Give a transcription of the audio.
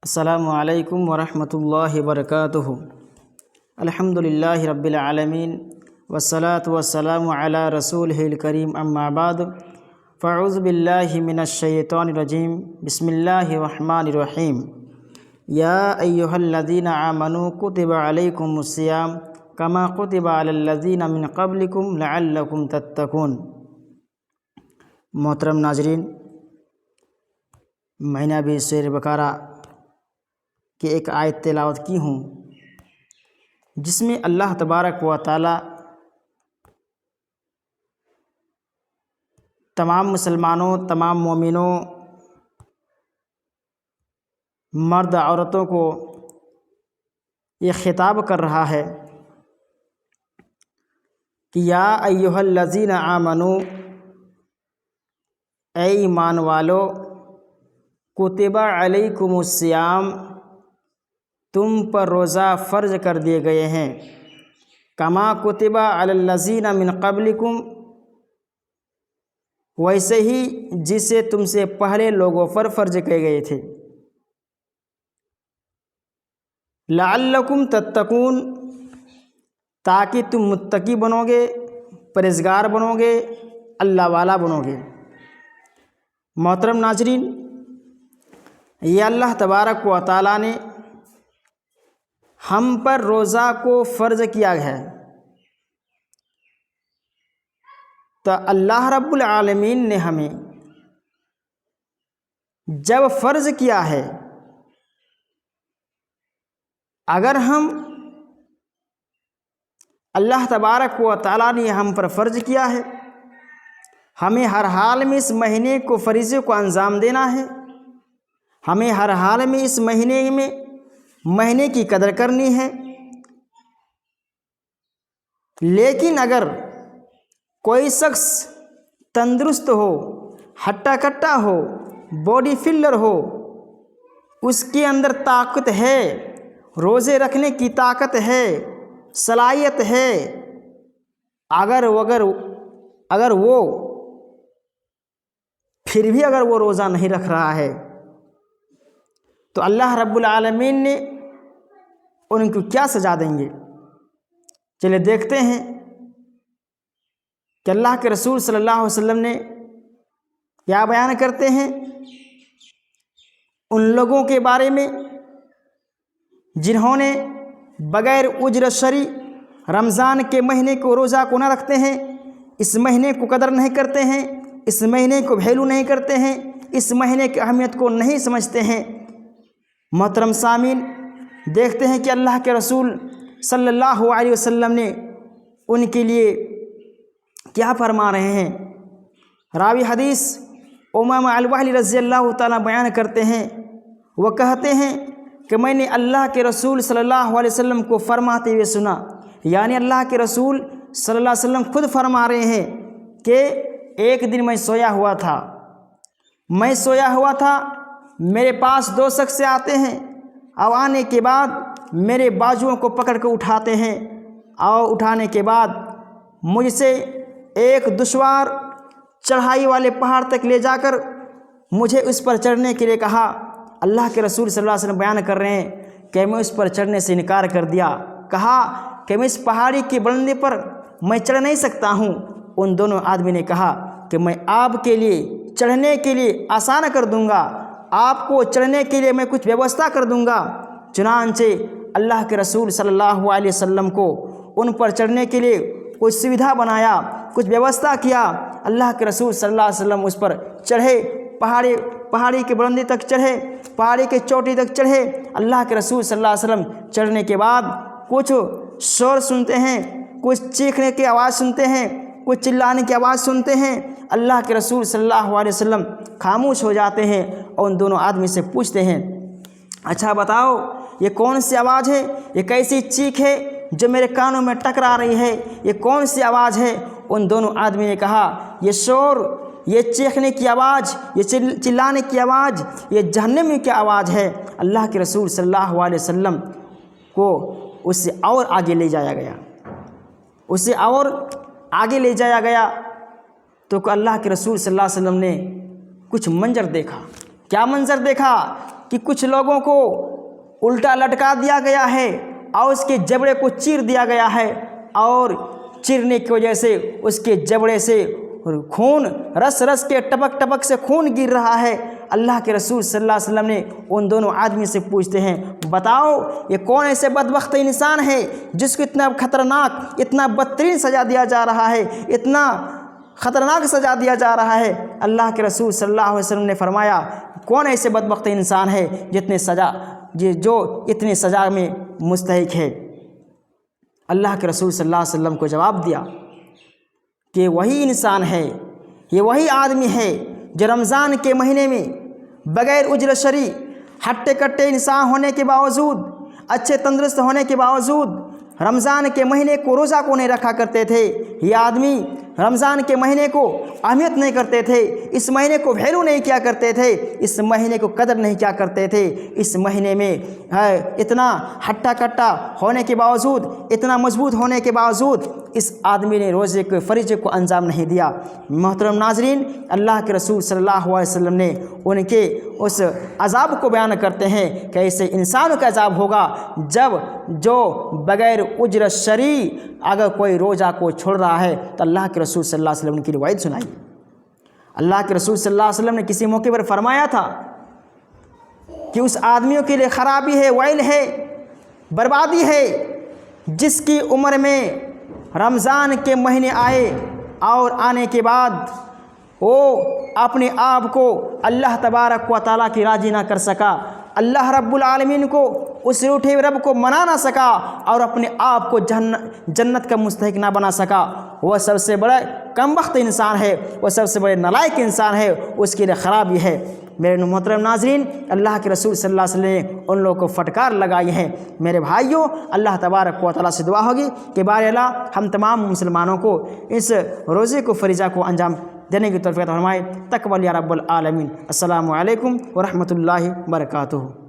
السلام علیکم ورحمۃ اللہ وبرکاتہ۔ الحمدللہ رب العالمین والصلاة والسلام علی رسولہ الکریم، اما بعد فاعوذ باللہ من الشیطان الرجیم، بسم اللہ الرحمن الرحیم۔ یا ایہا الذین آمنوا کتب علیکم الصیام کما کتب علی الذین من قبلکم لعلکم تتقون۔ محترم ناظرین، میں نے ابھی سورہ بقرہ کی ایک آیت تلاوت کی ہوں جس میں اللہ تبارک و تعالی تمام مسلمانوں، تمام مومنوں، مرد عورتوں کو یہ خطاب کر رہا ہے کہ یا ایہا الذین آمنوا، اے ایمان والو، کتب علیکم الصیام، تم پر روزہ فرض کر دیے گئے ہیں، کما کتب علی الذین من قبلکم، ویسے ہی جسے تم سے پہلے لوگوں پر فرض کیے گئے تھے، لعلکم تتقون، تاکہ تم متقی بنو گے، پرہیزگار بنو گے، اللہ والا بنو گے۔ محترم ناظرین، یہ اللہ تبارک و تعالیٰ نے ہم پر روزہ کو فرض کیا ہے، تو اللہ رب العالمین نے ہمیں جب فرض کیا ہے، اگر ہم اللہ تبارک و تعالیٰ نے ہم پر فرض کیا ہے، ہمیں ہر حال میں اس مہینے کو فریضے کو انجام دینا ہے، ہمیں ہر حال میں اس مہینے کی قدر کرنی ہے۔ لیکن اگر کوئی شخص تندرست ہو، ہٹا کٹا ہو، باڈی فلر ہو، اس کے اندر طاقت ہے، روزے رکھنے کی طاقت ہے، صلاحیت ہے، اگر وہ پھر بھی اگر وہ روزہ نہیں رکھ رہا ہے تو اللہ رب العالمین نے ان کو کیا سزا دیں گے؟ چلے دیکھتے ہیں کہ اللہ کے رسول صلی اللہ علیہ وسلم نے کیا بیان کرتے ہیں ان لوگوں کے بارے میں جنہوں نے بغیر اجرت شرعی رمضان کے مہینے کو روزہ کو نہ رکھتے ہیں، اس مہینے کو قدر نہیں کرتے ہیں، اس مہینے کو ویلیو نہیں کرتے ہیں، اس مہینے کی اہمیت کو نہیں سمجھتے ہیں۔ محترم سامعین، دیکھتے ہیں کہ اللہ کے رسول صلی اللہ علیہ وسلم نے ان کے لیے کیا فرما رہے ہیں۔ راوی حدیث امامہ الباہلی رضی اللہ تعالیٰ بیان کرتے ہیں، وہ کہتے ہیں کہ میں نے اللہ کے رسول صلی اللہ علیہ وسلم کو فرماتے ہوئے سنا، یعنی اللہ کے رسول صلی اللہ علیہ وسلم خود فرما رہے ہیں کہ ایک دن میں سویا ہوا تھا، میرے پاس دو شخص آتے ہیں، اور آنے کے بعد میرے بازوؤں کو پکڑ کے اٹھاتے ہیں، اور اٹھانے کے بعد مجھ سے ایک دشوار چڑھائی والے پہاڑ تک لے جا کر مجھے اس پر چڑھنے کے لیے کہا۔ اللہ کے رسول صلی اللہ علیہ وسلم بیان کر رہے ہیں کہ میں اس پر چڑھنے سے انکار کر دیا، کہا کہ میں اس پہاڑی کی بلندی پر میں چڑھ نہیں سکتا ہوں۔ ان دونوں آدمی نے کہا کہ میں آپ کے لیے چڑھنے کے لیے آسان کر دوں گا، آپ کو چڑھنے کے لیے میں کچھ ویوستھا کر دوں گا۔ چنانچہ اللہ کے رسول صلی اللہ علیہ وسلم کو ان پر چڑھنے کے لیے کچھ سویدھا بنایا، کچھ ویوستھا کیا۔ اللہ کے رسول صلی اللہ علیہ وسلم اس پر چڑھے، پہاڑی کی بلندی تک چڑھے، پہاڑی کی چوٹی تک چڑھے۔ اللہ کے رسول صلی اللہ علیہ وسلم چڑھنے کے بعد کچھ شور سنتے ہیں، کچھ چیخنے کی آواز سنتے ہیں، کچھ چلانے کی آواز سنتے ہیں۔ اللہ کے رسول صلی اللہ علیہ وسلم خاموش ہو جاتے ہیں اور ان دونوں آدمی سے پوچھتے ہیں، اچھا بتاؤ یہ کون سی آواز ہے، یہ کیسی چیخ ہے جو میرے کانوں میں ٹکرا رہی ہے، یہ کون سی آواز ہے؟ ان دونوں آدمی نے کہا یہ شور، یہ چیخنے کی آواز، یہ چلانے کی آواز، یہ جہنم کی آواز ہے۔ اللہ کے رسول صلی اللہ علیہ وسلم کو اس سے اور آگے لے جایا گیا، تو اللہ کے رسول صلی اللہ علیہ وسلم نے کچھ منظر دیکھا۔ کیا منظر دیکھا کہ کچھ لوگوں کو الٹا لٹکا دیا گیا ہے اور اس کے جبڑے کو چیر دیا گیا ہے، اور چیرنے کی وجہ سے اس کے جبڑے سے خون رس رس کے ٹپک ٹپک سے خون گر رہا ہے۔ اللہ کے رسول صلی اللہ علیہ وسلم نے ان دونوں آدمی سے پوچھتے ہیں، بتاؤ یہ کون ایسے بدبخت انسان ہے جس کو اتنا خطرناک، اتنا بدترین سزا دیا جا رہا ہے، اتنا خطرناک سزا دیا جا رہا ہے؟ اللہ کے رسول صلی اللہ علیہ وسلم نے فرمایا، کون ایسے بدبخت انسان ہے جو اتنی سزا میں مستحق ہے؟ اللہ کے رسول صلی اللہ علیہ وسلم کو جواب دیا کہ وہی انسان ہے، یہ وہی آدمی ہے جو رمضان کے مہینے میں بغیر اجرت شرعی، ہٹے کٹے انسان ہونے کے باوجود، اچھے تندرست ہونے کے باوجود رمضان کے مہینے کو روزہ کو نہیں رکھا کرتے تھے۔ یہ آدمی رمضان کے مہینے کو اہمیت نہیں کرتے تھے، اس مہینے کو ویلیو نہیں کیا کرتے تھے، اس مہینے کو قدر نہیں کیا کرتے تھے۔ اس مہینے میں اتنا ہٹا کٹا ہونے کے باوجود، اتنا مضبوط ہونے کے باوجود اس آدمی نے روزے کے فریضے کو انجام نہیں دیا۔ محترم ناظرین، اللہ کے رسول صلی اللہ علیہ وسلم نے ان کے اس عذاب کو بیان کرتے ہیں کہ ایسے انسانوں کا عذاب ہوگا جو بغیر اجرت شرعی اگر کوئی روزہ کو چھوڑ رہا ہے، تو اللہ کے رسول صلی اللہ علیہ وسلم نے ان کی روایت سنائی۔ اللہ کے رسول صلی اللہ علیہ وسلم نے کسی موقع پر فرمایا تھا کہ اس آدمیوں کے لیے خرابی ہے، ویل ہے، بربادی ہے جس کی عمر میں رمضان کے مہینے آئے اور آنے کے بعد وہ اپنے آپ کو اللہ تبارک و تعالیٰ کی راضی نہ کر سکا، اللہ رب العالمین کو، اس روٹھے رب کو منا نہ سکا اور اپنے آپ کو جنت کا مستحق نہ بنا سکا۔ وہ سب سے بڑا کم بخت انسان ہے، وہ سب سے بڑے نالائق انسان ہے، اس کے لیے خرابی ہے۔ میرے محترم ناظرین، اللہ کے رسول صلی اللہ علیہ وسلم نے ان لوگوں کو فٹکار لگائی ہیں۔ میرے بھائیوں، اللہ تبارک و تعالیٰ سے دعا ہوگی کہ بار اللہ ہم تمام مسلمانوں کو اس روزے کو فریضہ کو انجام دینے کی توفیق فرمائے۔ تقبل یا رب العالمین۔ السلام علیکم ورحمۃ اللہ وبرکاتہ۔